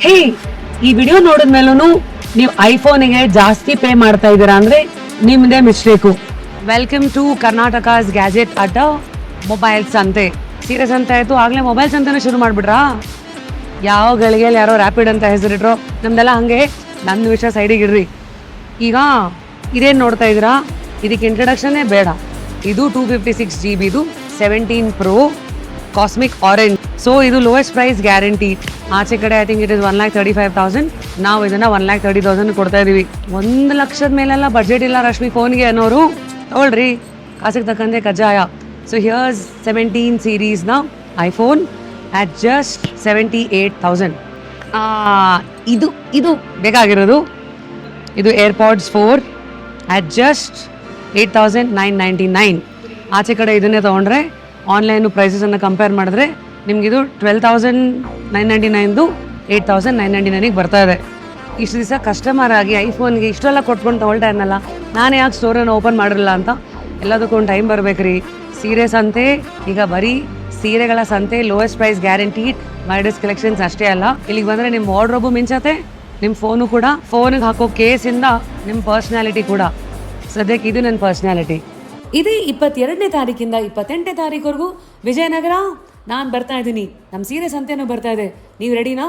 ಹೇ, ಈ ವಿಡಿಯೋ ನೋಡಿದ್ಮೇಲೂ ನೀವು ಐಫೋನಿಗೆ ಜಾಸ್ತಿ ಪೇ ಮಾಡ್ತಾ ಇದ್ದೀರಾ ಅಂದ್ರೆ ನಿಮ್ದೇ mistake. Welcome to Karnataka's gadget Adda mobiles ಅಂತೆ. ಸೀರಿಯಸ್ ಅಂತ ಆಯ್ತು, ಆಗ್ಲೇ ಮೊಬೈಲ್ಸ್ ಅಂತಾನೆ ಶುರು ಮಾಡ್ಬಿಟ್ರಾ? ಯಾವ ಗಳಿಗೆಯಲ್ಲಿ ಯಾರೋ ರ್ಯಾಪಿಡ್ ಅಂತ ಹೆಸರಿಟ್ರು, ನಮ್ದೆಲ್ಲ ಹಂಗೆ. ನನ್ನ ವಿಷಯ ಸೈಡಿಗೆ ಇಡ್ರಿ. ಈಗ ಇದೇನು ನೋಡ್ತಾ ಇದ್ದೀರಾ, ಇದಕ್ಕೆ ಇಂಟ್ರಡಕ್ಷನ್ನೇ ಬೇಡ. ಇದು 256 GB 17 Pro cosmic orange. So ಇದು ಲೋಯೆಸ್ಟ್ ಪ್ರೈಸ್ ಗ್ಯಾರಂಟಿ. ಆಚೆ ಕಡೆ ಐ ಥಿಂಕ್ ಇಟ್ ಇಸ್ 1,35,000. ನಾವು ಇದನ್ನ 1,30,000 ಕೊಡ್ತಾ ಇದೀವಿ. 1,00,000 ಮೇಲೆಲ್ಲ ಬಜೆಟ್ ಇಲ್ಲ ರಶ್ಮಿ ಫೋನ್ಗೆ ಅನ್ನೋರು ತಗೊಳ್ರಿ, ಕಾಸಿಗೆ ತಕ್ಕಂತೆ ಕಜ್ಜಾಯ. ಸೊ ಹಿಯರ್ಸ್ 17 ಸೀರೀಸ್ನ ಐಫೋನ್ at just 78,000. ಇದು ಬೇಕಾಗಿರೋದು. ಇದು ಏರ್ಪಾಡ್ಸ್ 4 at just 8,999. ಆಚೆ ಕಡೆ ಇದನ್ನೇ ತೊಗೊಂಡ್ರೆ ಆನ್ಲೈನು ಪ್ರೈಸಸನ್ನು ಕಂಪೇರ್ ಮಾಡಿದ್ರೆ ನಿಮಗಿದು 12,999 8,999 ಬರ್ತಾ ಇದೆ. ಇಷ್ಟು ದಿವಸ ಕಸ್ಟಮರ್ ಆಗಿ ಐಫೋನ್ಗೆ ಇಷ್ಟೆಲ್ಲ ಕೊಟ್ಕೊಂಡು ತೊಗೊಳ್ತಾ ಇದ್ನಲ್ಲ, ನಾನು ಯಾಕೆ ಸ್ಟೋರನ್ನು ಓಪನ್ ಮಾಡಿರಲ್ಲ ಅಂತ. ಎಲ್ಲದಕ್ಕೊಂದು ಟೈಮ್ ಬರ್ಬೇಕ್ರಿ. ಸೀರೆ ಸಂತೆ ಈಗ ಬರೀ ಸೀರೆಗಳ ಸಂತೆ, ಲೋಯೆಸ್ಟ್ ಪ್ರೈಸ್ ಗ್ಯಾರಂಟೀಡ್ ಮೈಡಸ್ ಕಲೆಕ್ಷನ್ಸ್ ಅಷ್ಟೇ ಅಲ್ಲ. ಇಲ್ಲಿಗೆ ಬಂದರೆ ನಿಮ್ಮ ವಾರ್ಡ್ರೋಬು ಮಿಂಚತ್ತೆ, ನಿಮ್ಮ ಫೋನು ಕೂಡ. ಫೋನಿಗೆ ಹಾಕೋ ಕೇಸಿಂದ ನಿಮ್ಮ ಪರ್ಸ್ನಾಲಿಟಿ ಕೂಡ. ಸದ್ಯಕ್ಕೆ ಇದು ನನ್ನ ಪರ್ಸ್ನಾಲಿಟಿ. ಇದೇ 22ನೇ ತಾರೀಕಿಂದ 28ನೇ ತಾರೀಕುವರೆಗೂ ವಿಜಯನಗರ ನಾನು ಬರ್ತಾ ಇದ್ದೀನಿ. ನಮ್ಮ ಸೀರೆ ಸಂತೆನೂ ಬರ್ತಾ ಇದೆ. ನೀವು ರೆಡಿನಾ?